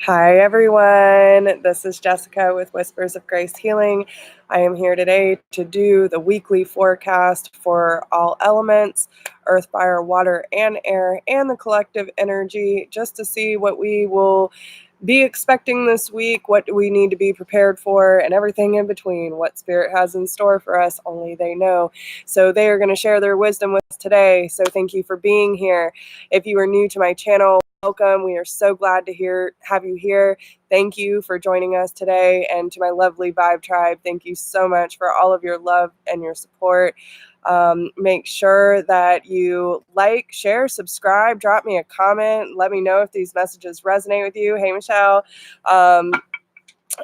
Hi, everyone. This is Jessica with Whispers of Grace Healing. I am here today to do the weekly forecast for all elements, earth, fire, water, and air, and the collective energy, just to see what we will be expecting this week, what we need to be prepared for, and everything in between. What Spirit has in store for us, only they know. So they are going to share their wisdom with us today. So thank you for being here. If you are new to my channel, welcome. We are so glad to have you here. Thank you for joining us today. And to my lovely Vibe Tribe, thank you so much for all of your love and your support. Make sure that you like, share, subscribe, drop me a comment. Let me know if these messages resonate with you. Hey, Michelle.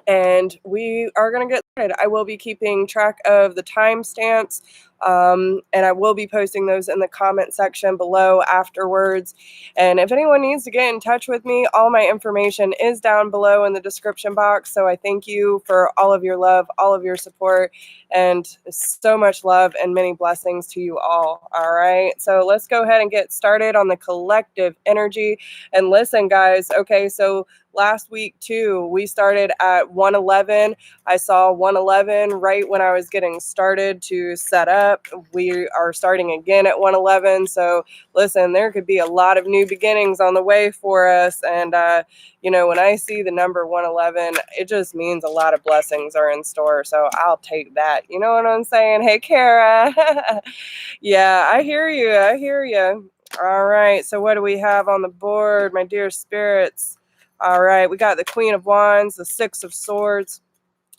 And we are going to get started. I will be keeping track of the timestamps, and I will be posting those in the comment section below afterwards. And if anyone needs to get in touch with me, all my information is down below in the description box. So I thank you for all of your love, all of your support, and so much love and many blessings to you all. All right. So let's go ahead and get started on the collective energy. And listen, guys. Okay. So last week too, we started at 111. I saw 111 right when I was getting started to set up. We are starting again at 111. So listen, there could be a lot of new beginnings on the way for us. And, when I see the number 111, it just means a lot of blessings are in store. So I'll take that. You know what I'm saying? Hey, Kara. Yeah, I hear you. I hear you. All right. So what do we have on the board, my dear spirits? All right, we got the Queen of Wands, the Six of Swords.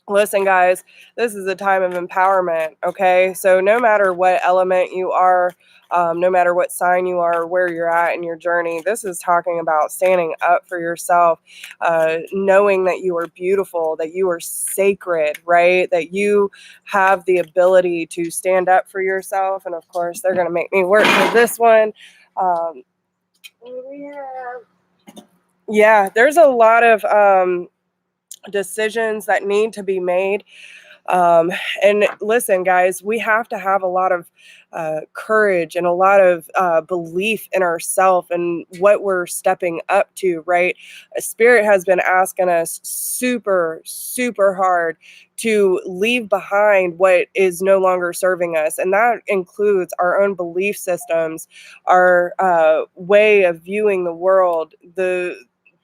Listen, guys, this is a time of empowerment, okay? So no matter what element you are, no matter what sign you are, or where you're at in your journey, this is talking about standing up for yourself, knowing that you are beautiful, that you are sacred, right? That you have the ability to stand up for yourself. And of course, they're going to make me work for this one. What do we have? Yeah, there's a lot of decisions that need to be made. And listen, guys, we have to have a lot of courage and a lot of belief in ourselves and what we're stepping up to, right? Spirit has been asking us super, super hard to leave behind what is no longer serving us. And that includes our own belief systems, our way of viewing the world, the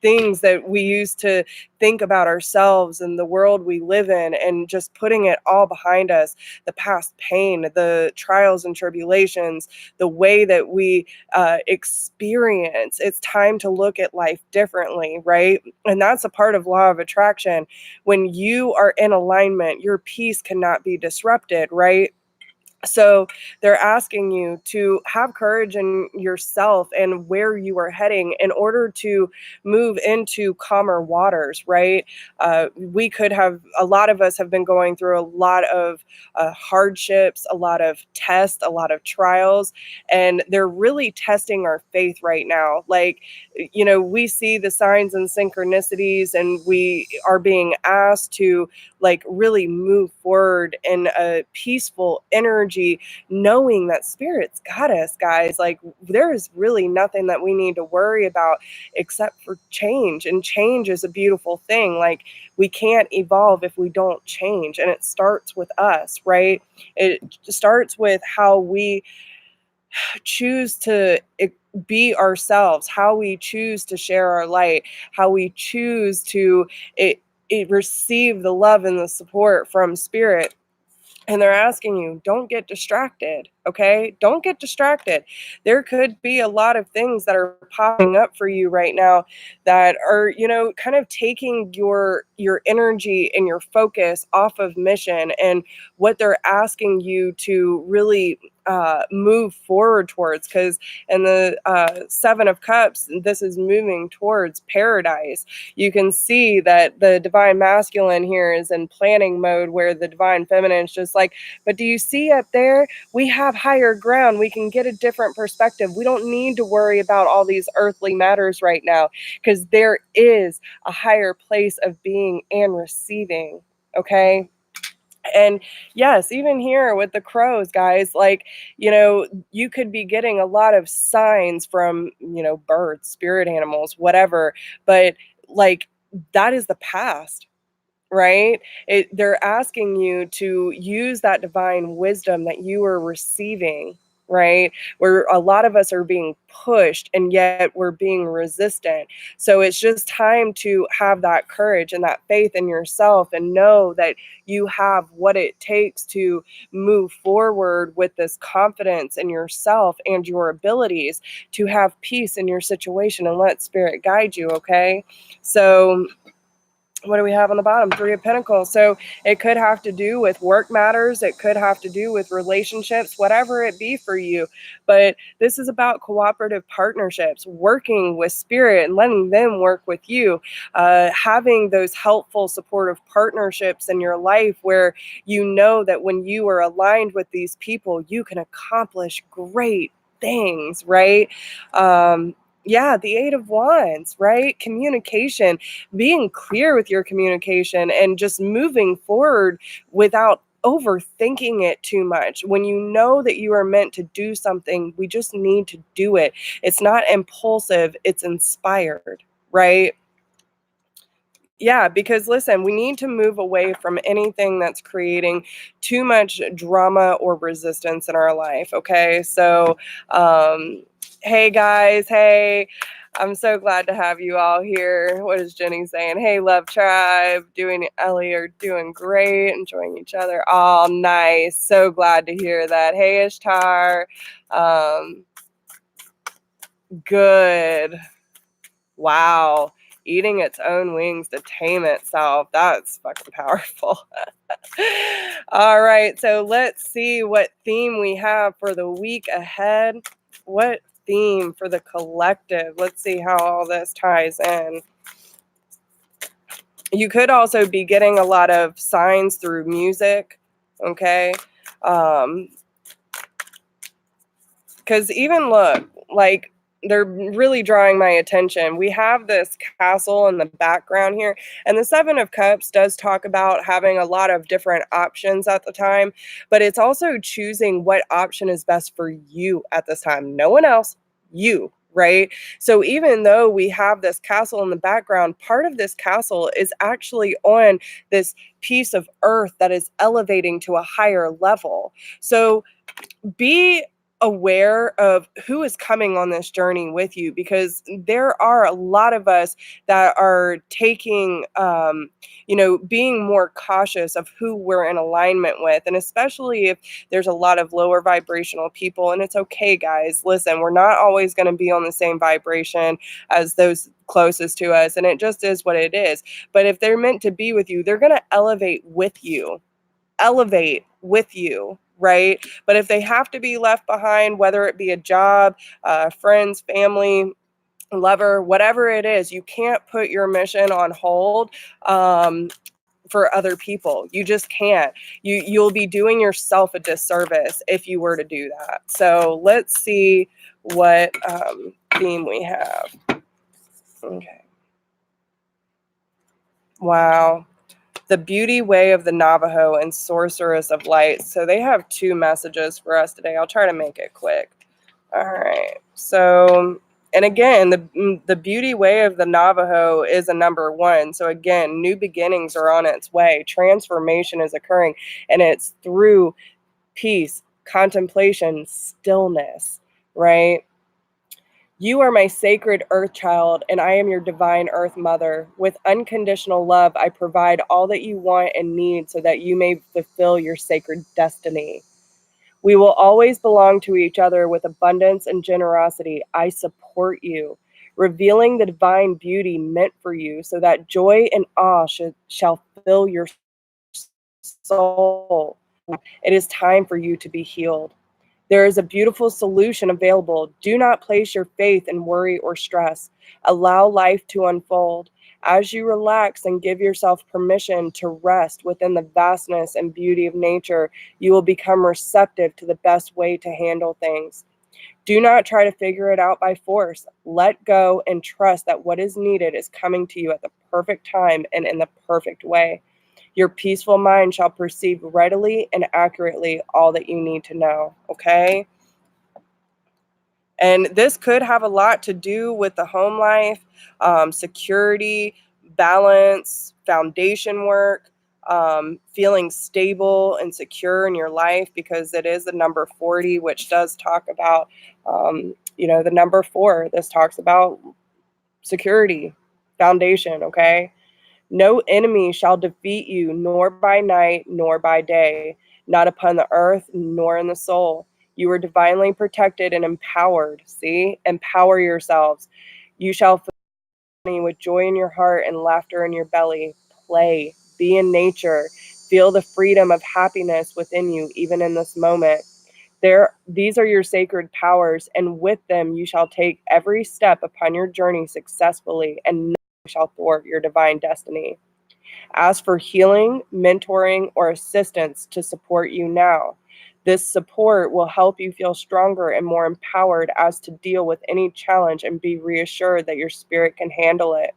things that we used to think about ourselves and the world we live in, and just putting it all behind us, the past pain, the trials and tribulations, the way that we experience. It's time to look at life differently, right? And that's a part of law of attraction. When you are in alignment, your peace cannot be disrupted, right? So they're asking you to have courage in yourself and where you are heading in order to move into calmer waters, right? We could have, a lot of us have been going through a lot of hardships, a lot of tests, a lot of trials, and they're really testing our faith right now. Like, we see the signs and synchronicities, and we are being asked to like really move forward in a peaceful energy, knowing that Spirit's got us, guys. Like, there is really nothing that we need to worry about except for change. And change is a beautiful thing. Like, we can't evolve if we don't change. And it starts with us, right? It starts with how we choose to be ourselves, how we choose to share our light, how we choose to receive the love and the support from Spirit. And they're asking you, don't get distracted, okay? Don't get distracted. There could be a lot of things that are popping up for you right now that are, kind of taking your energy and your focus off of mission and what they're asking you to really move forward towards. Because in the Seven of Cups, this is moving towards paradise. You can see that the divine masculine here is in planning mode, where the divine feminine is just like, but do you see up there? We have higher ground. We can get a different perspective. We don't need to worry about all these earthly matters right now, because there is a higher place of being and receiving. Okay. And yes, even here with the crows, guys, like, you could be getting a lot of signs from, birds, spirit animals, whatever, but like, that is the past, right? They're asking you to use that divine wisdom that you are receiving, right? Where a lot of us are being pushed and yet we're being resistant. So it's just time to have that courage and that faith in yourself and know that you have what it takes to move forward with this confidence in yourself and your abilities to have peace in your situation, and let spirit guide you, okay? So what do we have on the bottom? Three of Pentacles. So it could have to do with work matters. It could have to do with relationships, whatever it be for you. But this is about cooperative partnerships, working with spirit and letting them work with you, having those helpful, supportive partnerships in your life where you know that when you are aligned with these people, you can accomplish great things, right? Yeah, the Eight of Wands, right? Communication, being clear with your communication and just moving forward without overthinking it too much. When you know that you are meant to do something, we just need to do it. It's not impulsive, it's inspired, right? Yeah, because listen, we need to move away from anything that's creating too much drama or resistance in our life. Okay. So, hey guys, hey, I'm so glad to have you all here. What is Jenny saying? Hey, Love Tribe, doing Ellie are doing great, enjoying each other. All nice. So glad to hear that. Hey, Ishtar. Um, good. Wow. Eating its own wings to tame itself. That's fucking powerful. All right. So let's see what theme we have for the week ahead. What theme for the collective? Let's see how all this ties in. You could also be getting a lot of signs through music. Okay. Because even look, like they're really drawing my attention. We have this castle in the background here, and the Seven of Cups does talk about having a lot of different options at the time, but it's also choosing what option is best for you at this time. No one else, you, right? So even though we have this castle in the background, part of this castle is actually on this piece of earth that is elevating to a higher level. So be aware of who is coming on this journey with you, because there are a lot of us that are taking being more cautious of who we're in alignment with, and especially if there's a lot of lower vibrational people. And it's okay, guys, listen, we're not always going to be on the same vibration as those closest to us, and it just is what it is. But if they're meant to be with you, they're going to elevate with you, right? But if they have to be left behind, whether it be a job, friends, family, lover, whatever it is, you can't put your mission on hold for other people. You just can't. You'll be doing yourself a disservice if you were to do that. So let's see what theme we have. Okay. Wow. The Beauty Way of the Navajo and Sorceress of Light. So they have two messages for us today. I'll try to make it quick. All right. So, and again, the Beauty Way of the Navajo is a number one. So again, new beginnings are on its way. Transformation is occurring, and it's through peace, contemplation, stillness, right? You are my sacred earth child, and I am your divine earth mother. With unconditional love, I provide all that you want and need so that you may fulfill your sacred destiny. We will always belong to each other with abundance and generosity. I support you, revealing the divine beauty meant for you so that joy and awe shall fill your soul. It is time for you to be healed. There is a beautiful solution available. Do not place your faith in worry or stress. Allow life to unfold. As you relax and give yourself permission to rest within the vastness and beauty of nature, you will become receptive to the best way to handle things. Do not try to figure it out by force. Let go and trust that what is needed is coming to you at the perfect time and in the perfect way. Your peaceful mind shall perceive readily and accurately all that you need to know, okay? And this could have a lot to do with the home life, security, balance, foundation work, feeling stable and secure in your life, because it is the number 40, which does talk about, the number 4. This talks about security, foundation, okay? No enemy shall defeat you, nor by night, nor by day, not upon the earth, nor in the soul. You are divinely protected and empowered. See? Empower yourselves. You shall fill me with joy in your heart and laughter in your belly. Play. Be in nature. Feel the freedom of happiness within you, even in this moment. These are your sacred powers, and with them you shall take every step upon your journey successfully, and nothing shall thwart your divine destiny. Ask for healing, mentoring, or assistance to support you now. This support will help you feel stronger and more empowered as to deal with any challenge, and be reassured that your spirit can handle it.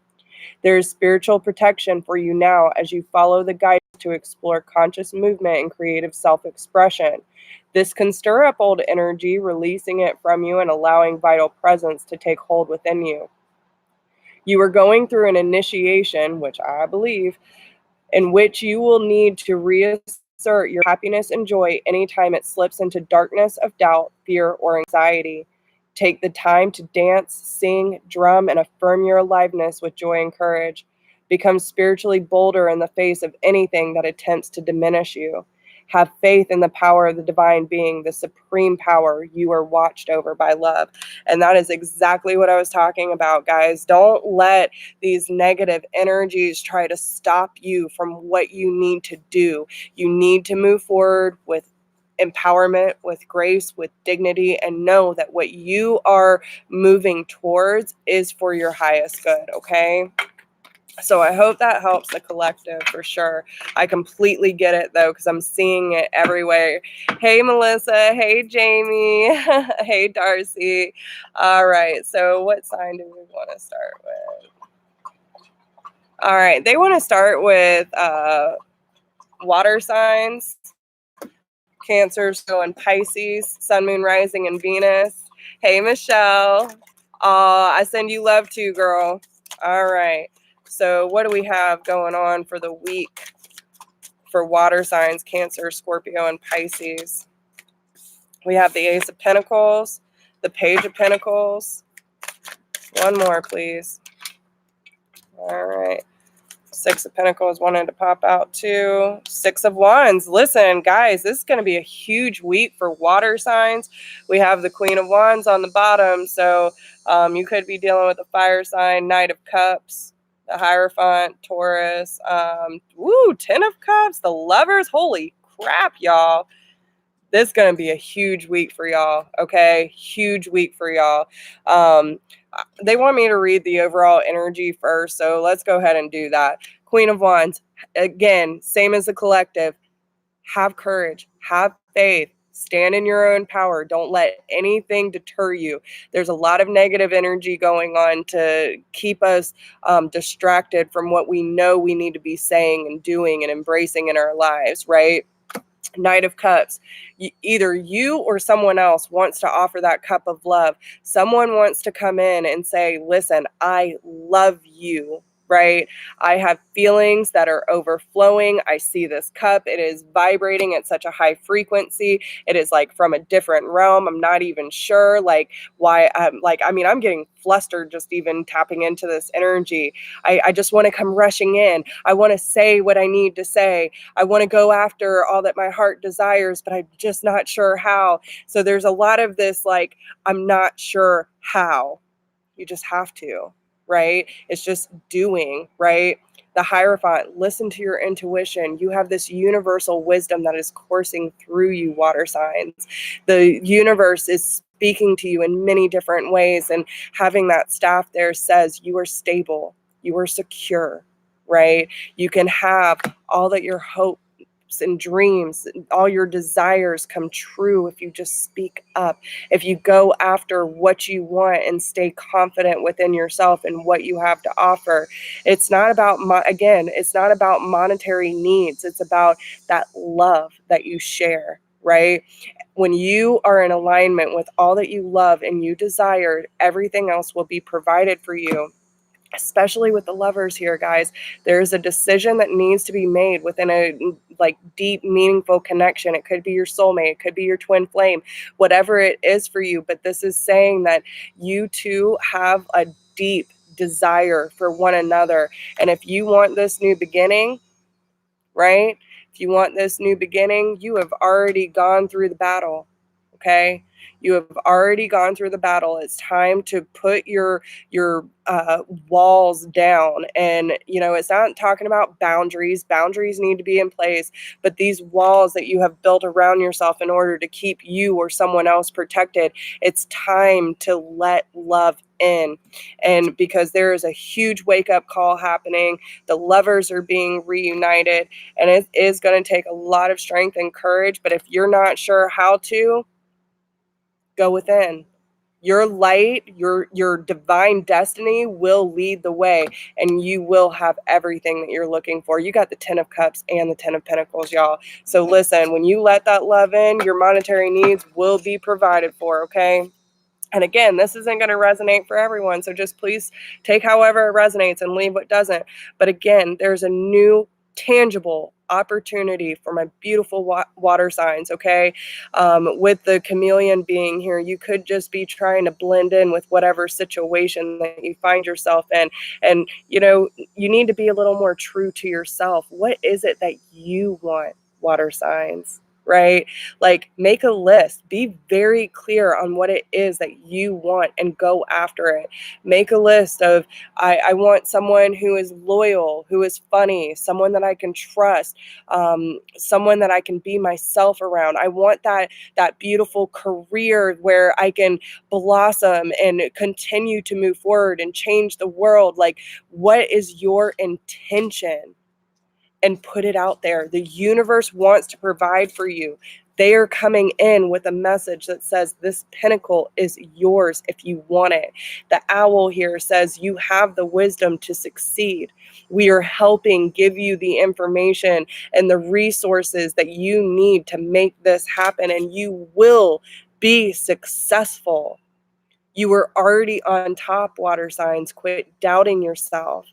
There is spiritual protection for you now as you follow the guidance to explore conscious movement and creative self-expression. This can stir up old energy, releasing it from you and allowing vital presence to take hold within you. You are going through an initiation, which I believe, in which you will need to reassert your happiness and joy anytime it slips into darkness of doubt, fear, or anxiety. Take the time to dance, sing, drum, and affirm your aliveness with joy and courage. Become spiritually bolder in the face of anything that attempts to diminish you. Have faith in the power of the divine being, the supreme power. You are watched over by love. And that is exactly what I was talking about, guys. Don't let these negative energies try to stop you from what you need to do. You need to move forward with empowerment, with grace, with dignity, and know that what you are moving towards is for your highest good, okay? So I hope that helps the collective for sure. I completely get it though, because I'm seeing it everywhere. Hey, Melissa. Hey, Jamie. Hey, Darcy. All right. So what sign do we want to start with? All right. They want to start with water signs. Cancer, so in Pisces, Sun, Moon, Rising, and Venus. Hey, Michelle. I send you love too, girl. All right. So what do we have going on for the week for water signs, Cancer, Scorpio, and Pisces? We have the Ace of Pentacles, the Page of Pentacles. One more, please. All right. Six of Pentacles wanted to pop out too. Six of Wands. Listen, guys, this is going to be a huge week for water signs. We have the Queen of Wands on the bottom. So you could be dealing with a fire sign, Knight of Cups, the Hierophant, Taurus. Ten of Cups, the Lovers. Holy crap, y'all. This is going to be a huge week for y'all, okay? Huge week for y'all. They want me to read the overall energy first, so let's go ahead and do that. Queen of Wands, again, same as the collective. Have courage, have faith, stand in your own power. Don't let anything deter you. There's a lot of negative energy going on to keep us distracted from what we know we need to be saying and doing and embracing in our lives, right? Knight of Cups, either you or someone else wants to offer that cup of love. Someone wants to come in and say, listen, I love you, right? I have feelings that are overflowing. I see this cup. It is vibrating at such a high frequency. It is like from a different realm. I'm not even sure like why I'm getting flustered just even tapping into this energy. I just want to come rushing in. I want to say what I need to say. I want to go after all that my heart desires, but I'm just not sure how. So there's a lot of this, like, I'm not sure how. You just have to, right? It's just doing, right? The Hierophant, listen to your intuition. You have this universal wisdom that is coursing through you, water signs. The universe is speaking to you in many different ways, and having that staff there says you are stable, you are secure, right? You can have all that your hopes and dreams, all your desires come true if you just speak up, if you go after what you want and stay confident within yourself and what you have to offer. It's not about, it's not about monetary needs. It's about that love that you share, right? When you are in alignment with all that you love and you desire, everything else will be provided for you. especially with the lovers here, guys. There's a decision that needs to be made within a like deep, meaningful connection. It could be your soulmate, it could be your twin flame, whatever it is for you. But this is saying that you two have a deep desire for one another. And if you want this new beginning, right? If you want this new beginning, you have already gone through the battle. Okay, you have already gone through the battle. It's time to put your walls down. And it's not talking about boundaries. Boundaries need to be in place, but these walls that you have built around yourself in order to keep you or someone else protected, it's time to let love in. And because there is a huge wake-up call happening, the lovers are being reunited, and it is going to take a lot of strength and courage. But if you're not sure how to, go within. Your light, your divine destiny will lead the way, and you will have everything that you're looking for. You got the 10 of Cups and the 10 of Pentacles, y'all. So listen, when you let that love in, your monetary needs will be provided for, okay? And again, this isn't going to resonate for everyone, so just please take however it resonates and leave what doesn't. But again, there's a new tangible opportunity for my beautiful water signs, okay? With the chameleon being here, you could just be trying to blend in with whatever situation that you find yourself in. And, you need to be a little more true to yourself. What is it that you want, water signs? Right? Like, make a list. Be very clear on what it is that you want and go after it. Make a list of, I want someone who is loyal, who is funny, someone that I can trust, someone that I can be myself around. I want that beautiful career where I can blossom and continue to move forward and change the world. Like, what is your intention? And put it out there. The universe wants to provide for you. They are coming in with a message that says this pinnacle is yours if you want it. The owl here says you have the wisdom to succeed. We are helping give you the information and the resources that you need to make this happen, and you will be successful. You are already on top, water signs. Quit doubting yourself.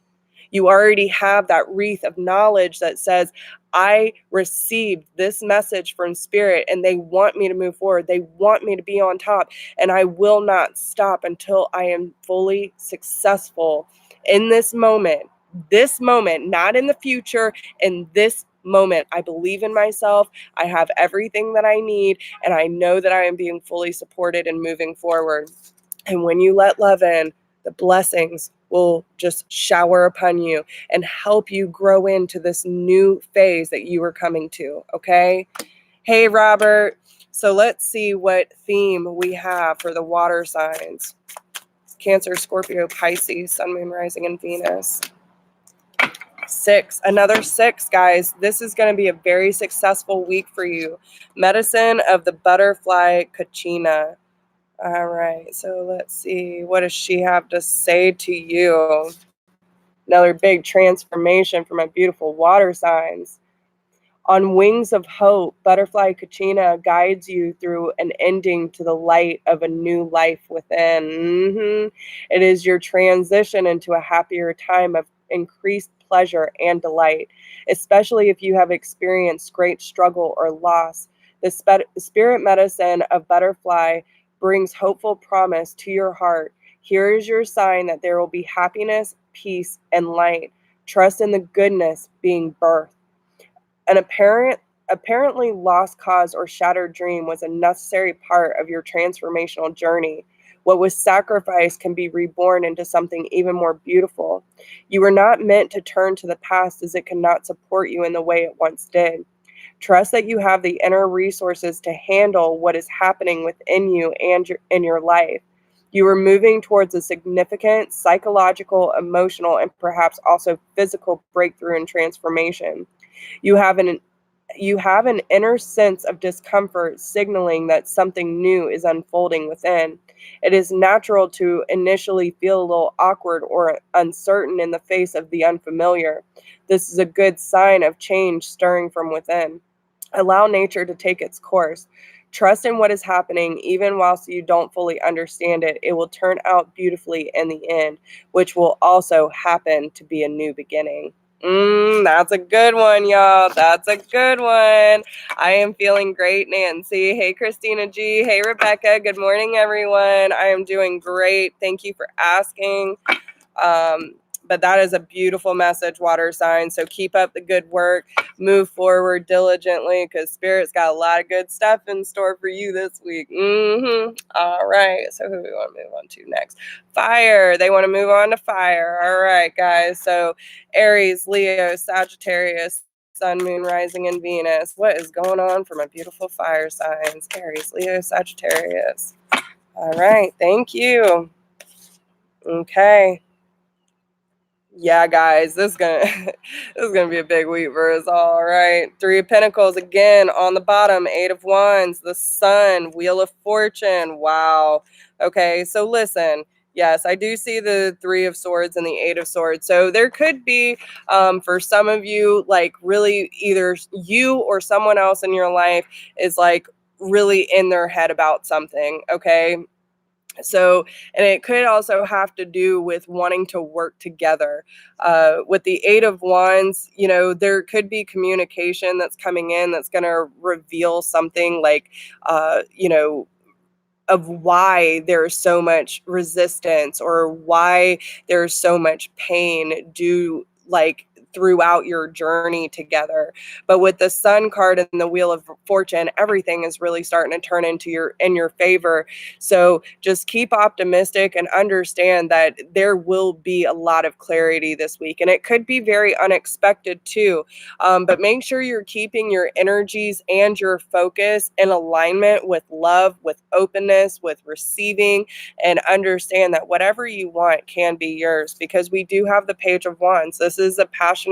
You already have that wreath of knowledge that says, I received this message from spirit and they want me to move forward. They want me to be on top, and I will not stop until I am fully successful in this moment, not in the future, in this moment. I believe in myself. I have everything that I need, and I know that I am being fully supported and moving forward. And when you let love in, the blessings will just shower upon you and help you grow into this new phase that you are coming to, okay? Hey, Robert. So let's see what theme we have for the water signs. Cancer, Scorpio, Pisces, Sun, Moon, Rising, and Venus. 6, another 6, guys. This is going to be a very successful week for you. Medicine of the butterfly Kachina. All right, so let's see. What does she have to say to you? Another big transformation for my beautiful water signs. On wings of hope, Butterfly Kachina guides you through an ending to the light of a new life within. It is your transition into a happier time of increased pleasure and delight, especially if you have experienced great struggle or loss. The spirit medicine of Butterfly brings hopeful promise to your heart. Here is your sign that there will be happiness, peace, and light. Trust in the goodness being birthed. An apparently lost cause or shattered dream was a necessary part of your transformational journey. What was sacrificed can be reborn into something even more beautiful. You were not meant to turn to the past, as it cannot support you in the way it once did. Trust that you have the inner resources to handle what is happening within you and in your life. You are moving towards a significant psychological, emotional, and perhaps also physical breakthrough and transformation. You have an inner sense of discomfort, signaling that something new is unfolding within. It is natural to initially feel a little awkward or uncertain in the face of the unfamiliar. This is a good sign of change stirring from within. Allow nature to take its course. Trust in what is happening, even whilst you don't fully understand it. It will turn out beautifully in the end, which will also happen to be a new beginning. That's a good one, y'all. That's a good one. I am feeling great, Nancy. Hey, Christina G. Hey, Rebecca. Good morning, everyone. I am doing great. Thank you for asking. But that is a beautiful message, water sign. So keep up the good work, move forward diligently, because Spirit's got a lot of good stuff in store for you this week. All right. So who do we want to move on to next? Fire. They want to move on to fire. All right, guys. So Aries, Leo, Sagittarius, Sun, Moon, Rising, and Venus. What is going on for my beautiful fire signs? Aries, Leo, Sagittarius. All right. Thank you. Okay. Yeah, guys, this is gonna this is gonna be a big week for us all, right? Three of Pentacles again on the bottom, Eight of Wands, the Sun, Wheel of Fortune. Wow. Okay, so listen. Yes, I do see the Three of Swords and the Eight of Swords. So there could be, for some of you, like really either you or someone else in your life is like really in their head about something. Okay, so, and it could also have to do with wanting to work together. With the Eight of Wands, you know, there could be communication that's coming in that's going to reveal something like, you know, of why there's so much resistance or why there's so much pain due like throughout your journey together. But with the Sun card and the Wheel of Fortune, everything is really starting to turn into your favor. So just keep optimistic and understand that there will be a lot of clarity this week, and it could be very unexpected too. But make sure you're keeping your energies and your focus in alignment with love, with openness, with receiving, and understand that whatever you want can be yours, because we do have the Page of Wands. This is a passionate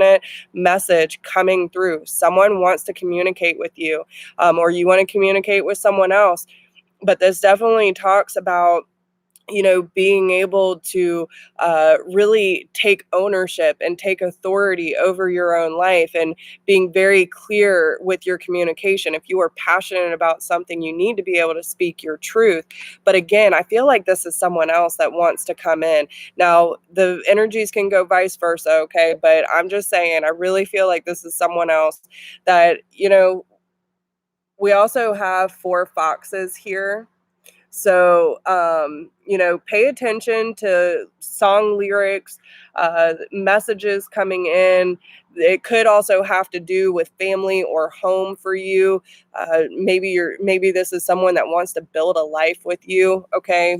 message coming through. Someone wants to communicate with you, or you want to communicate with someone else. But this definitely talks about, you know, being able to really take ownership and take authority over your own life and being very clear with your communication. If you are passionate about something, you need to be able to speak your truth. But again, I feel like this is someone else that wants to come in. Now, the energies can go vice versa, okay? But I'm just saying, I really feel like this is someone else that, you know, we also have four foxes here. So, you know, pay attention to song lyrics, messages coming in. It could also have to do with family or home for you. Maybe this is someone that wants to build a life with you. Okay.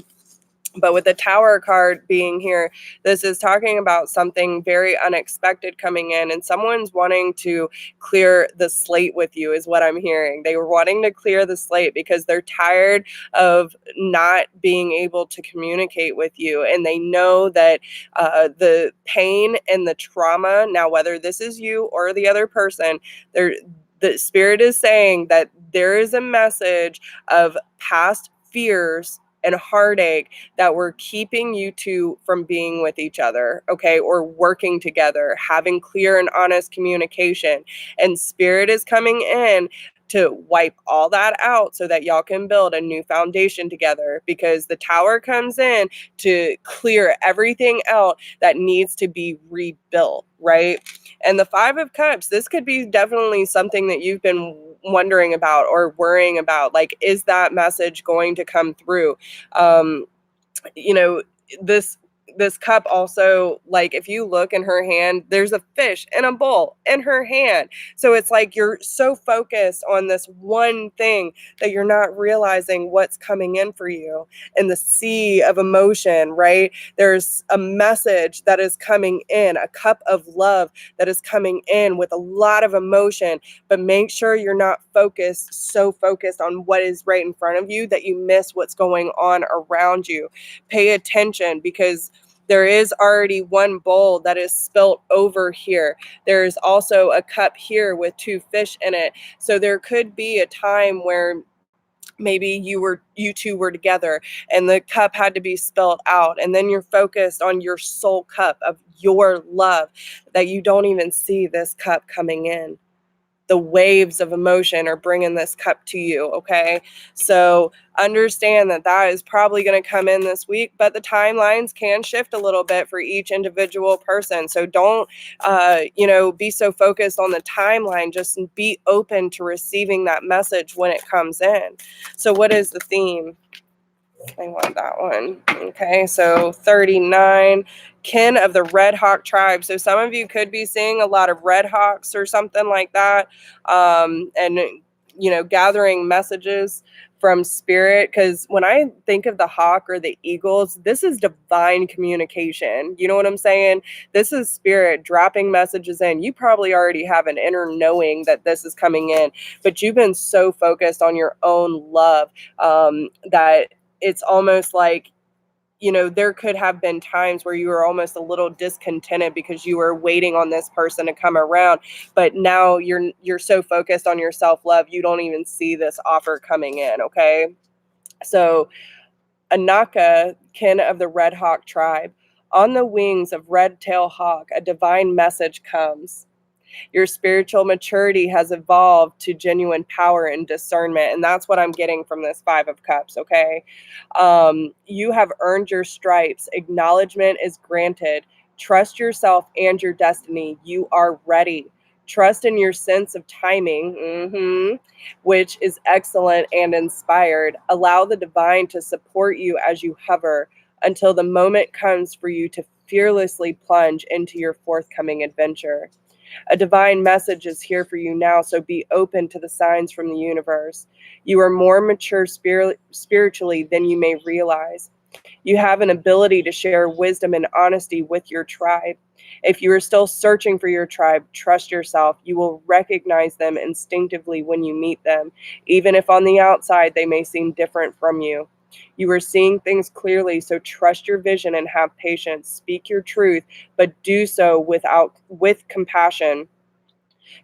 But with the Tower card being here, this is talking about something very unexpected coming in, and someone's wanting to clear the slate with you, is what I'm hearing. They were wanting to clear the slate because they're tired of not being able to communicate with you. And they know that the pain and the trauma, now, whether this is you or the other person, the Spirit is saying that there is a message of past fears and heartache that were keeping you two from being with each other, okay, or working together, having clear and honest communication. And Spirit is coming in to wipe all that out so that y'all can build a new foundation together, because the Tower comes in to clear everything out that needs to be rebuilt, right? And the Five of Cups, this could be definitely something that you've been wondering about or worrying about. Like, is that message going to come through? You know, this cup also, like, if you look in her hand, there's a fish and a bowl in her hand. So it's like you're so focused on this one thing that you're not realizing what's coming in for you in the sea of emotion, right? There's a message that is coming in, a cup of love that is coming in with a lot of emotion. But make sure you're not so focused on what is right in front of you that you miss what's going on around you. Pay attention, because there is already one bowl that is spilt over here. There's also a cup here with two fish in it. So there could be a time where maybe you two were together and the cup had to be spilled out, and then you're focused on your soul cup of your love that you don't even see this cup coming in. the waves of emotion are bringing this cup to you, okay? So understand that that is probably going to come in this week, but the timelines can shift a little bit for each individual person. So don't, be so focused on the timeline. Just be open to receiving that message when it comes in. So what is the theme? I want that one. Okay, so 39, kin of the Red Hawk tribe. So some of you could be seeing a lot of red hawks or something like that, and gathering messages from spirit. Because when I think of the hawk or the eagles, this is divine communication. You know what I'm saying? This is spirit dropping messages in. You probably already have an inner knowing that this is coming in, but you've been so focused on your own love that it's almost like, there could have been times where you were almost a little discontented because you were waiting on this person to come around, but now you're so focused on your self-love, you don't even see this offer coming in, okay? So Anaka, kin of the Red Hawk tribe, on the wings of red-tailed hawk, a divine message comes. Your spiritual maturity has evolved to genuine power and discernment. And that's what I'm getting from this Five of Cups, okay? You have earned your stripes. Acknowledgement is granted. Trust yourself and your destiny. You are ready. Trust in your sense of timing, which is excellent and inspired. Allow the divine to support you as you hover until the moment comes for you to fearlessly plunge into your forthcoming adventure. A divine message is here for you now, so be open to the signs from the universe. You are more mature spiritually than you may realize. You have an ability to share wisdom and honesty with your tribe. If you are still searching for your tribe, trust yourself. You will recognize them instinctively when you meet them, even if on the outside they may seem different from you. You are seeing things clearly, so trust your vision and have patience. Speak your truth, but do so with compassion,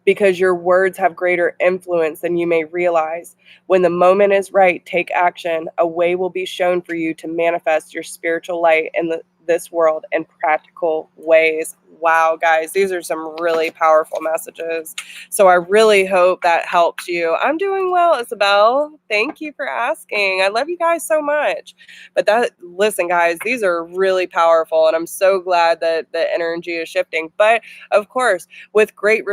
because your words have greater influence than you may realize. When the moment is right, take action. A way will be shown for you to manifest your spiritual light in this world in practical ways. Wow, guys, these are some really powerful messages. So I really hope that helps you. I'm doing well, Isabel. Thank you for asking. I love you guys so much. But listen, guys, these are really powerful, and I'm so glad that the energy is shifting. But of course, with great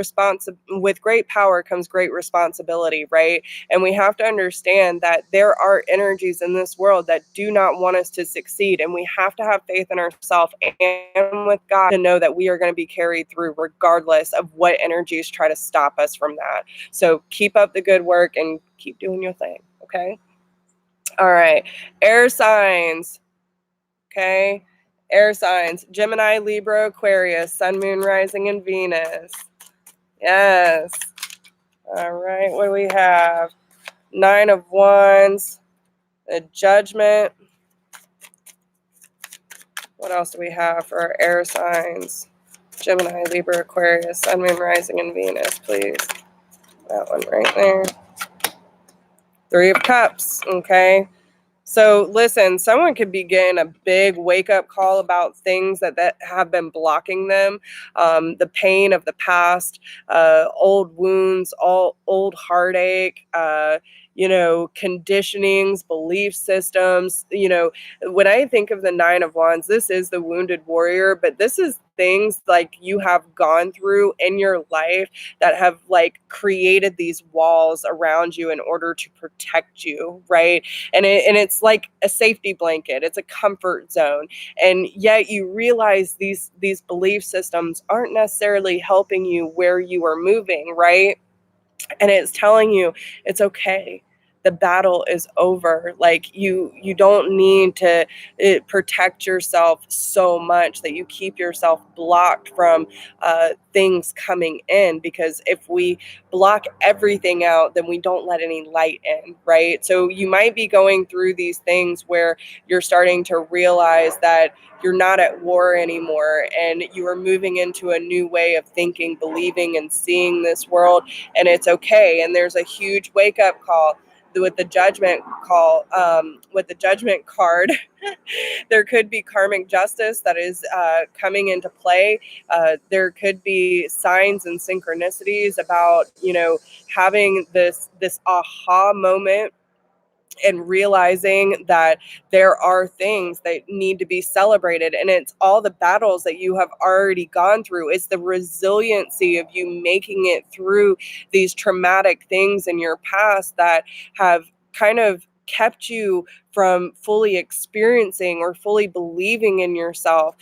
power comes great responsibility, right? And we have to understand that there are energies in this world that do not want us to succeed, and we have to have faith in ourselves and with God to know that we are going to be carried through regardless of what energies try to stop us from that. So keep up the good work and keep doing your thing, okay? All right, air signs, okay? Air signs, Gemini, Libra, Aquarius, Sun, Moon, Rising, and Venus. Yes. All right, what do we have? Nine of Wands, the Judgment. What else do we have for our air signs? Gemini, Libra, Aquarius, Sun, Moon, Rising, and Venus, please. That one right there. Three of Cups, okay? So listen, someone could be getting a big wake-up call about things that have been blocking them, the pain of the past, old wounds, old heartache, conditionings, belief systems. When I think of the Nine of Wands, this is the wounded warrior, but this is things like you have gone through in your life that have like created these walls around you in order to protect you, right? And it's like a safety blanket. It's a comfort zone. And yet you realize these belief systems aren't necessarily helping you where you are moving, right? And it's telling you it's okay. The battle is over. Like you don't need to protect yourself so much that you keep yourself blocked from things coming in, because if we block everything out, then we don't let any light in, right? So you might be going through these things where you're starting to realize that you're not at war anymore, and you are moving into a new way of thinking, believing, and seeing this world, and it's okay. And there's a huge wake-up call. with the judgment call, with the judgment card, there could be karmic justice that is coming into play. There could be signs and synchronicities about, having this aha moment and realizing that there are things that need to be celebrated, and it's all the battles that you have already gone through. It's the resiliency of you making it through these traumatic things in your past that have kind of kept you from fully experiencing or fully believing in yourself.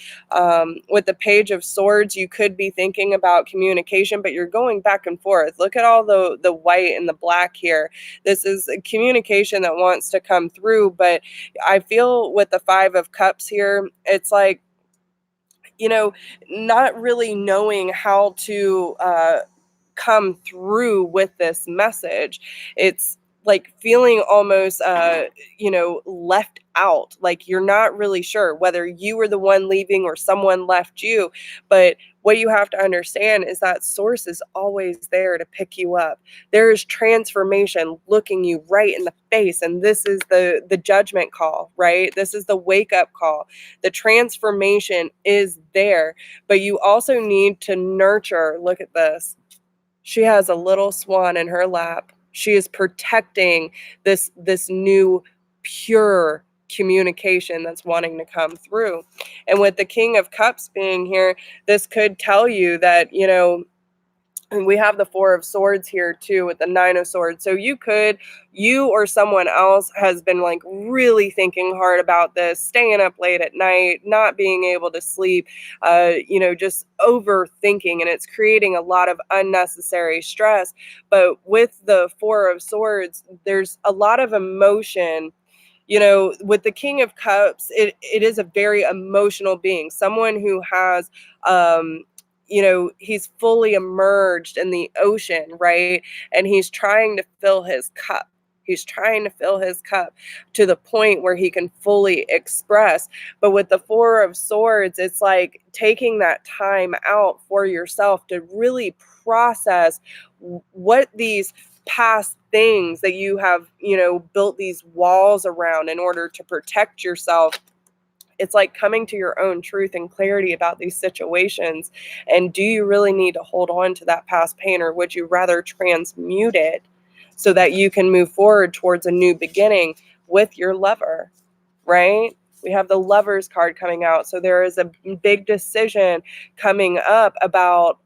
With the Page of Swords, you could be thinking about communication, but you're going back and forth. Look at all the white and the black here. This is a communication that wants to come through, but I feel with the Five of Cups here, it's like, not really knowing how to come through with this message. It's like feeling almost left out, like you're not really sure whether you were the one leaving or someone left you. But what you have to understand is that source is always there to pick you up. There is transformation looking you right in the face, and this is the judgment call, right? This is the wake up call. The transformation is there, but you also need to nurture. Look at this. She has a little swan in her lap. She is protecting this new pure communication that's wanting to come through. And with the King of Cups being here, this could tell you that, and we have the Four of Swords here too with the Nine of Swords. So you or someone else has been like really thinking hard about this, staying up late at night, not being able to sleep, just overthinking, and it's creating a lot of unnecessary stress. But with the Four of Swords, there's a lot of emotion. With the King of Cups, it is a very emotional being, someone who has, he's fully immersed in the ocean, right? And he's trying to fill his cup. He's trying to fill his cup to the point where he can fully express. But with the Four of Swords, it's like taking that time out for yourself to really process what these past things that you have, built these walls around in order to protect yourself. It's like coming to your own truth and clarity about these situations. And do you really need to hold on to that past pain, or would you rather transmute it so that you can move forward towards a new beginning with your lover, right? We have the Lovers card coming out. So there is a big decision coming up about,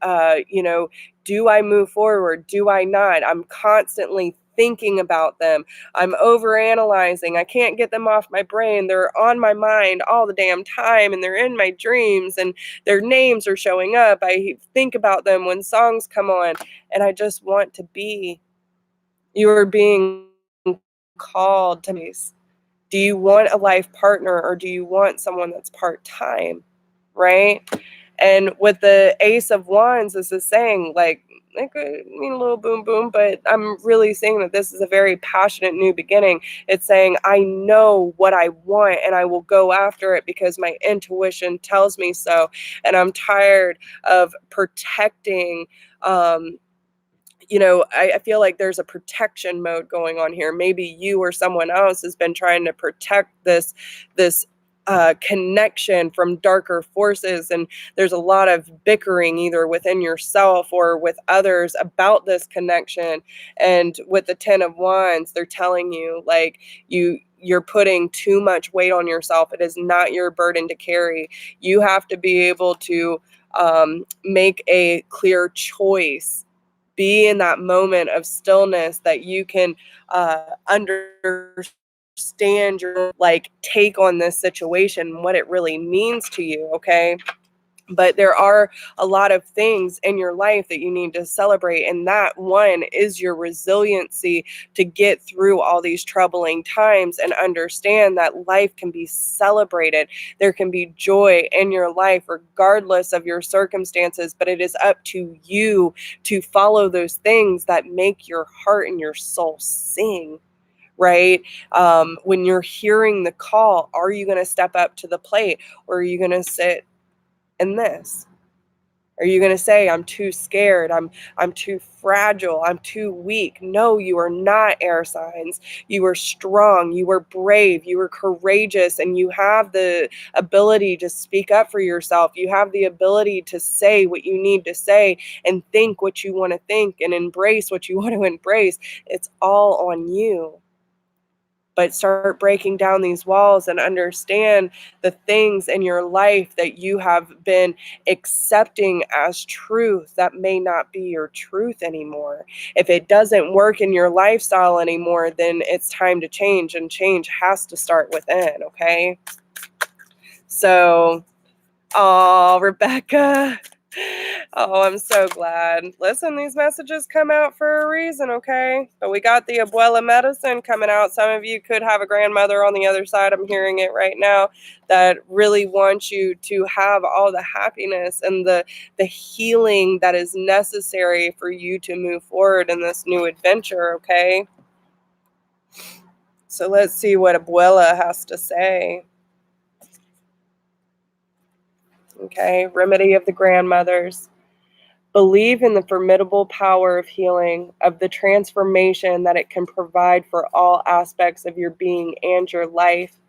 do I move forward? Do I not? I'm constantly thinking about them. I'm overanalyzing. I can't get them off my brain. They're on my mind all the damn time, and they're in my dreams, and their names are showing up. I think about them when songs come on, and I just want to be. You are being called to me. Do you want a life partner, or do you want someone that's part-time, right? And with the Ace of Wands, this is saying, like, it could mean a little boom boom, but I'm really saying that this is a very passionate new beginning. It's saying, I know what I want and I will go after it because my intuition tells me so. And I'm tired of protecting, I feel like there's a protection mode going on here. Maybe you or someone else has been trying to protect this connection from darker forces, and there's a lot of bickering either within yourself or with others about this connection. And with the Ten of Wands, they're telling you, like, you're putting too much weight on yourself. It is not your burden to carry. You have to be able to make a clear choice, be in that moment of stillness that you can understand your, like, take on this situation, what it really means to you, okay? But there are a lot of things in your life that you need to celebrate, and that one is your resiliency to get through all these troubling times and understand that life can be celebrated. There can be joy in your life regardless of your circumstances, but it is up to you to follow those things that make your heart and your soul sing. Right? When you're hearing the call, are you going to step up to the plate, or are you going to sit in this? Are you going to say, I'm too scared, I'm too fragile, I'm too weak? No, you are not, air signs. You are strong, you are brave, you are courageous, and you have the ability to speak up for yourself. You have the ability to say what you need to say and think what you want to think and embrace what you want to embrace. It's all on you. But start breaking down these walls and understand the things in your life that you have been accepting as truth that may not be your truth anymore. If it doesn't work in your lifestyle anymore, then it's time to change, and change has to start within, okay? So, oh, Rebecca. Oh, I'm so glad. Listen, these messages come out for a reason, okay? But we got the abuela medicine coming out. Some of you could have a grandmother on the other side. I'm hearing it right now that really wants you to have all the happiness and the healing that is necessary for you to move forward in this new adventure, okay? So let's see what abuela has to say. Okay, remedy of the grandmothers. Believe in the formidable power of healing, of the transformation that it can provide for all aspects of your being and your life.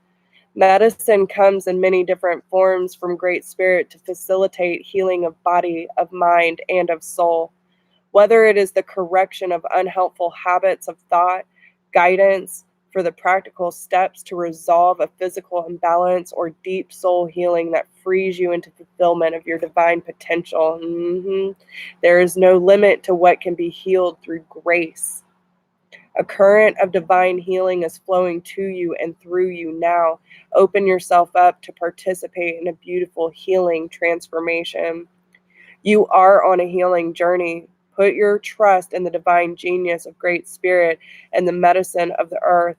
Medicine comes in many different forms from Great Spirit to facilitate healing of body, of mind, and of soul. Whether it is the correction of unhelpful habits of thought, guidance for the practical steps to resolve a physical imbalance, or deep soul healing that frees you into fulfillment of your divine potential. There is no limit to what can be healed through grace. A current of divine healing is flowing to you and through you now. Open yourself up to participate in a beautiful healing transformation. You are on a healing journey. Put your trust in the divine genius of Great Spirit and the medicine of the earth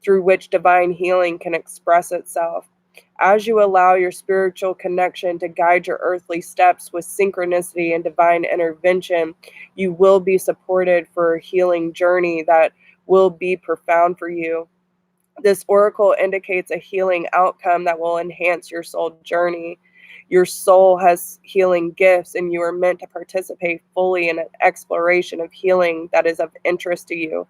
through which divine healing can express itself. As you allow your spiritual connection to guide your earthly steps with synchronicity and divine intervention, you will be supported for a healing journey that will be profound for you. This oracle indicates a healing outcome that will enhance your soul journey. Your soul has healing gifts, and you are meant to participate fully in an exploration of healing that is of interest to you.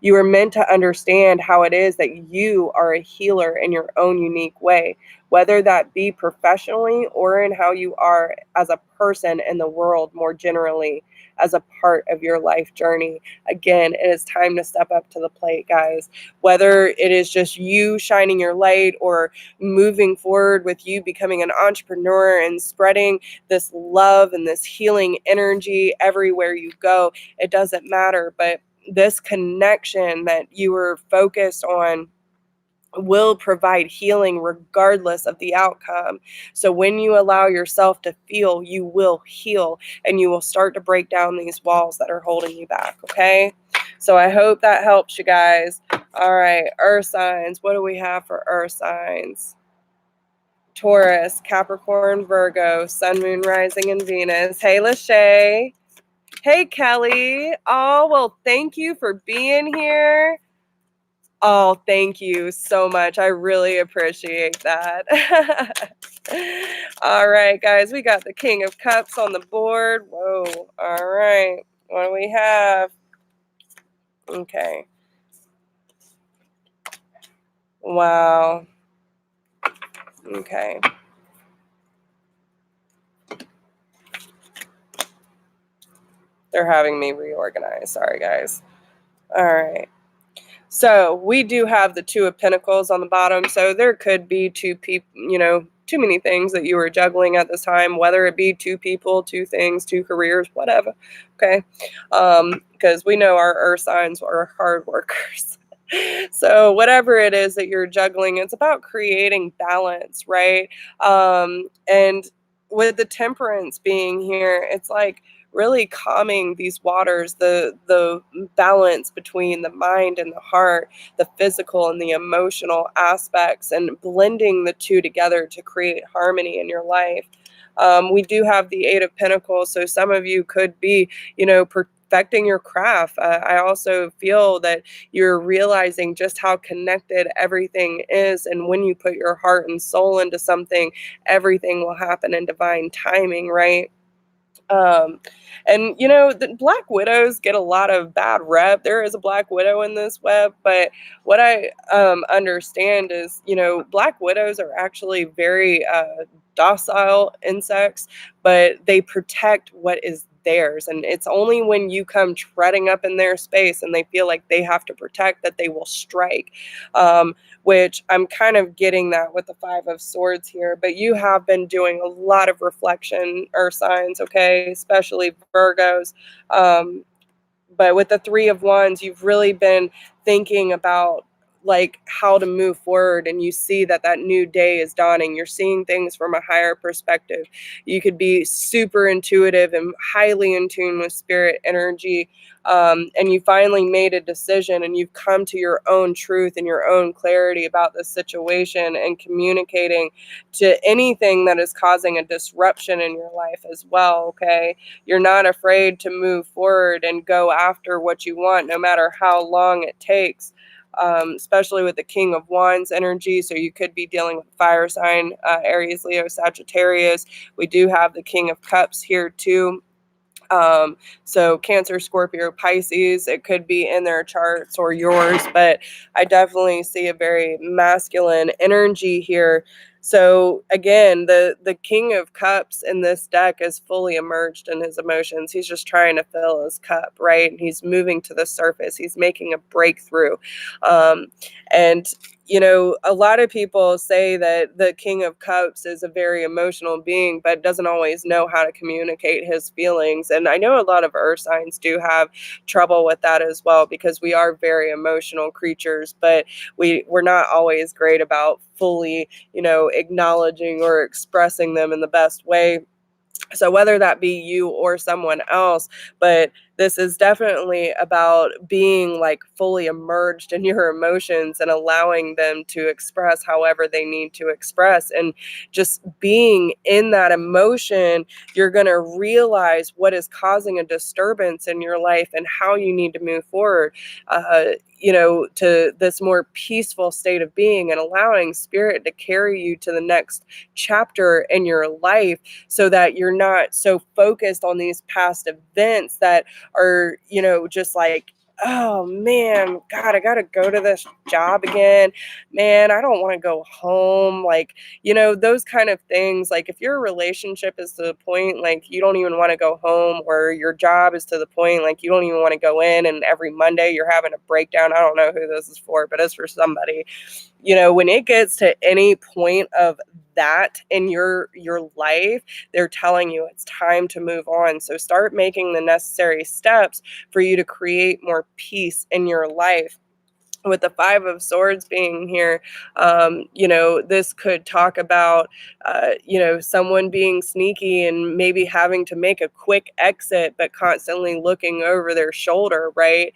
You are meant to understand how it is that you are a healer in your own unique way, whether that be professionally or in how you are as a person in the world more generally, as a part of your life journey. Again, it is time to step up to the plate, guys. Whether it is just you shining your light or moving forward with you becoming an entrepreneur and spreading this love and this healing energy everywhere you go, it doesn't matter. But this connection that you were focused on will provide healing regardless of the outcome. So when you allow yourself to feel, you will heal, and you will start to break down these walls that are holding you back, okay? So I hope that helps you guys. All right, earth signs. What do we have for earth signs? Taurus, Capricorn, Virgo, Sun, Moon, Rising, and Venus. Hey, Lachey. Hey, Kelly. Oh, well, thank you for being here. Oh, thank you so much. I really appreciate that. All right, guys, we got the King of Cups on the board. Whoa. All right. What do we have? Okay. Wow. Okay. They're having me reorganize. Sorry, guys. All right. So we do have the Two of Pentacles on the bottom. So there could be two people, too many things that you are juggling at this time, whether it be two people, two things, two careers, whatever. Okay. Because we know our earth signs are hard workers. So whatever it is that you're juggling, it's about creating balance, right? And with the Temperance being here, it's like really calming these waters, the balance between the mind and the heart, the physical and the emotional aspects, and blending the two together to create harmony in your life. We do have the Eight of Pentacles, so some of you could be, perfecting your craft. I also feel that you're realizing just how connected everything is, and when you put your heart and soul into something, everything will happen in divine timing, right? Um, and the Black Widows get a lot of bad rep. There is a Black Widow in this web, but what I understand is, Black Widows are actually very docile insects, but they protect what is theirs. And it's only when you come treading up in their space and they feel like they have to protect that they will strike. Um, which I'm kind of getting that with the Five of Swords here. But you have been doing a lot of reflection, earth signs, okay, especially Virgos. Um, but with the Three of Wands, you've really been thinking about like how to move forward, and you see that that new day is dawning. You're seeing things from a higher perspective. You could be super intuitive and highly in tune with spirit energy. And you finally made a decision, and you've come to your own truth and your own clarity about the situation, and communicating to anything that is causing a disruption in your life as well. Okay, you're not afraid to move forward and go after what you want, no matter how long it takes. Especially with the King of Wands energy. So you could be dealing with fire sign, Aries, Leo, Sagittarius. We do have the King of Cups here too. So Cancer, Scorpio, Pisces, it could be in their charts or yours, but I definitely see a very masculine energy here. So again, the King of Cups in this deck is fully immersed in his emotions. He's just trying to fill his cup, right? He's moving to the surface. He's making a breakthrough. And a lot of people say that the King of Cups is a very emotional being, but doesn't always know how to communicate his feelings. And I know a lot of earth signs do have trouble with that as well, because we are very emotional creatures, but we're not always great about fully, acknowledging or expressing them in the best way. So whether that be you or someone else, but this is definitely about being like fully immersed in your emotions and allowing them to express however they need to express. And just being in that emotion, you're going to realize what is causing a disturbance in your life and how you need to move forward, to this more peaceful state of being, and allowing spirit to carry you to the next chapter in your life, so that you're not so focused on these past events that are, just like, oh man, God, I gotta go to this job again. Man, I don't want to go home. Like, those kind of things. Like, if your relationship is to the point like you don't even want to go home, or your job is to the point like you don't even want to go in, and every Monday you're having a breakdown. I don't know who this is for, but it's for somebody. When it gets to any point of that in your life, they're telling you it's time to move on. So start making the necessary steps for you to create more peace in your life. With the Five of Swords being here, this could talk about, someone being sneaky and maybe having to make a quick exit, but constantly looking over their shoulder, right?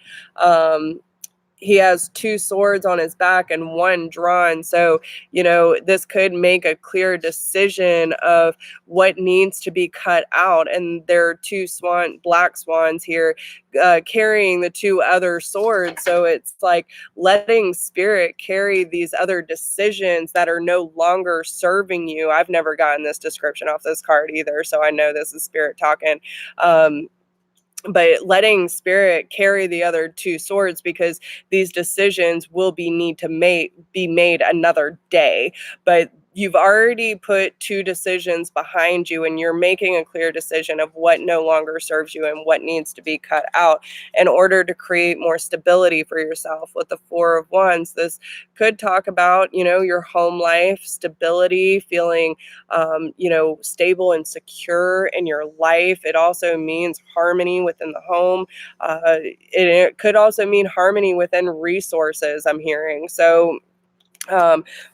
He has two swords on his back and one drawn. So, this could make a clear decision of what needs to be cut out. And there are two black swans here, carrying the two other swords. So it's like letting spirit carry these other decisions that are no longer serving you. I've never gotten this description off this card either, so I know this is spirit talking. But letting spirit carry the other two swords, because these decisions will be made another day. But you've already put two decisions behind you, and you're making a clear decision of what no longer serves you and what needs to be cut out in order to create more stability for yourself. With the Four of Wands, this could talk about, your home life, stability, feeling, stable and secure in your life. It also means harmony within the home. It could also mean harmony within resources, I'm hearing. So,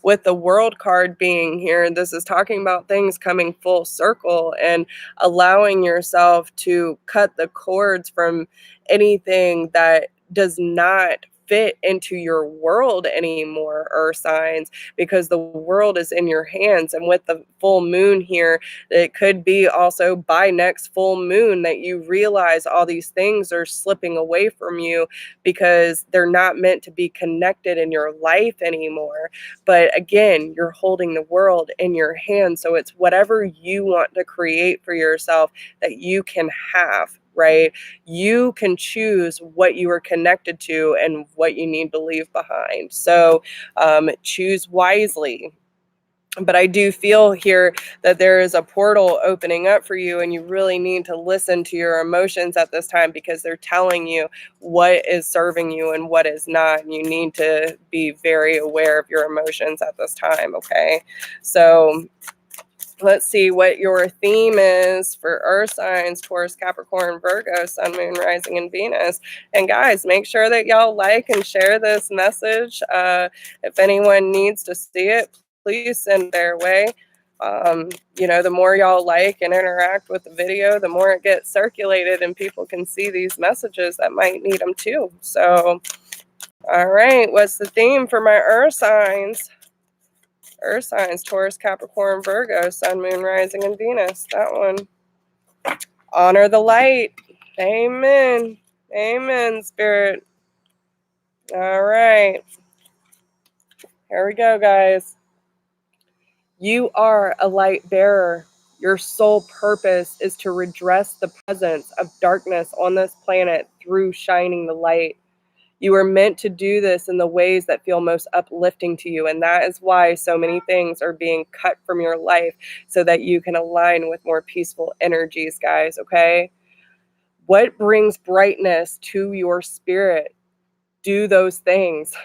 with the World card being here, this is talking about things coming full circle and allowing yourself to cut the cords from anything that does not fit into your world anymore, earth signs, because the world is in your hands. And with the full moon here, it could be also by next full moon that you realize all these things are slipping away from you because they're not meant to be connected in your life anymore. But again, you're holding the world in your hands. So it's whatever you want to create for yourself that you can have, right? You can choose what you are connected to and what you need to leave behind. So choose wisely. But I do feel here that there is a portal opening up for you, and you really need to listen to your emotions at this time, because they're telling you what is serving you and what is not. And you need to be very aware of your emotions at this time, okay? So let's see what your theme is for earth signs: Taurus, Capricorn, Virgo, Sun, Moon, Rising, and Venus. And guys, make sure that y'all like and share this message. If anyone needs to see it, please send their way. The more y'all like and interact with the video, the more it gets circulated and people can see these messages that might need them too. So, all right, what's the theme for my earth signs? Earth signs: Taurus, Capricorn, Virgo, Sun, Moon, Rising, and Venus. That one. Honor the light. Amen. Amen, Spirit. All right. Here we go, guys. You are a light bearer. Your sole purpose is to redress the presence of darkness on this planet through shining the light. You are meant to do this in the ways that feel most uplifting to you. And that is why so many things are being cut from your life, so that you can align with more peaceful energies, guys, okay? What brings brightness to your spirit? Do those things.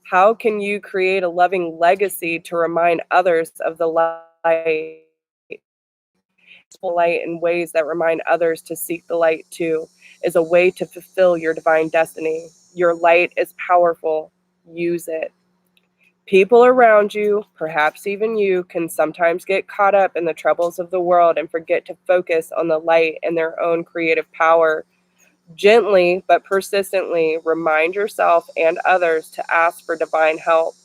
How can you create a loving legacy to remind others of the light? Light in ways that remind others to seek the light too is a way to fulfill your divine destiny. Your light is powerful. Use it. People around you, perhaps even you, can sometimes get caught up in the troubles of the world and forget to focus on the light and their own creative power. Gently but persistently remind yourself and others to ask for divine help.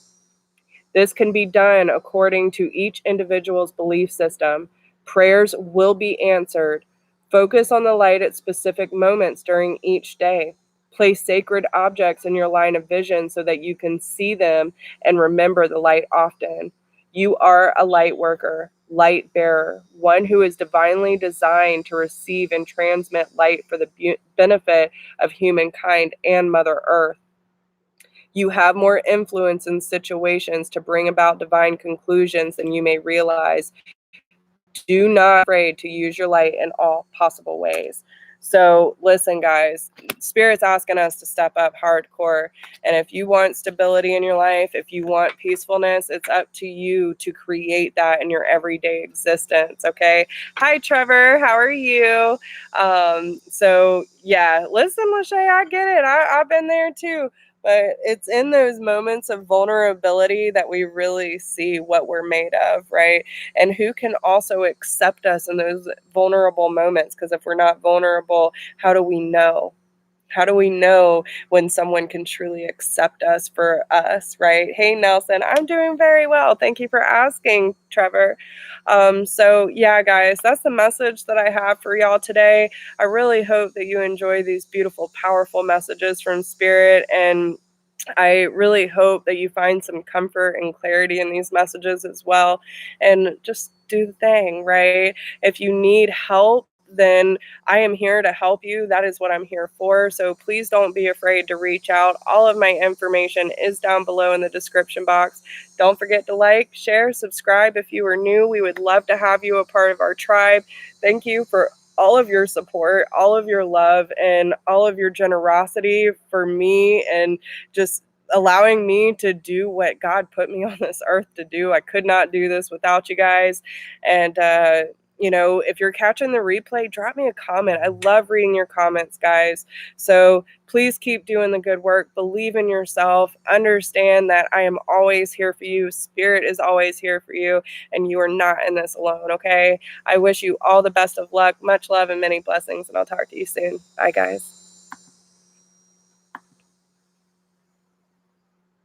This can be done according to each individual's belief system. Prayers will be answered. Focus on the light at specific moments during each day. Place sacred objects in your line of vision so that you can see them and remember the light often. You are a light worker, light bearer, one who is divinely designed to receive and transmit light for the benefit of humankind and Mother Earth. You have more influence in situations to bring about divine conclusions than you may realize. Do not be afraid to use your light in all possible ways. So listen, guys, Spirit's asking us to step up hardcore. And if you want stability in your life, if you want peacefulness, it's up to you to create that in your everyday existence, okay? Hi, Trevor. How are you? So, yeah, listen, Lachey, I get it. I've been there too. But it's in those moments of vulnerability that we really see what we're made of, right? And who can also accept us in those vulnerable moments? Because if we're not vulnerable, how do we know? How do we know when someone can truly accept us for us, right? Hey, Nelson, I'm doing very well. Thank you for asking, Trevor. So, yeah, guys, that's the message that I have for y'all today. I really hope that you enjoy these beautiful, powerful messages from Spirit, and I really hope that you find some comfort and clarity in these messages as well. And just do the thing, right? If you need help, then I am here to help you. That is what I'm here for. So please don't be afraid to reach out. All of my information is down below in the description box. Don't forget to like, share, subscribe if you are new. We would love to have you a part of our tribe. Thank you for all of your support, all of your love, and all of your generosity for me, and just allowing me to do what God put me on this earth to do. I could not do this without you guys. And, if you're catching the replay, drop me a comment. I love reading your comments, guys. So please keep doing the good work. Believe in yourself. Understand that I am always here for you. Spirit is always here for you, and you are not in this alone, okay? I wish you all the best of luck, much love, and many blessings, and I'll talk to you soon. Bye, guys.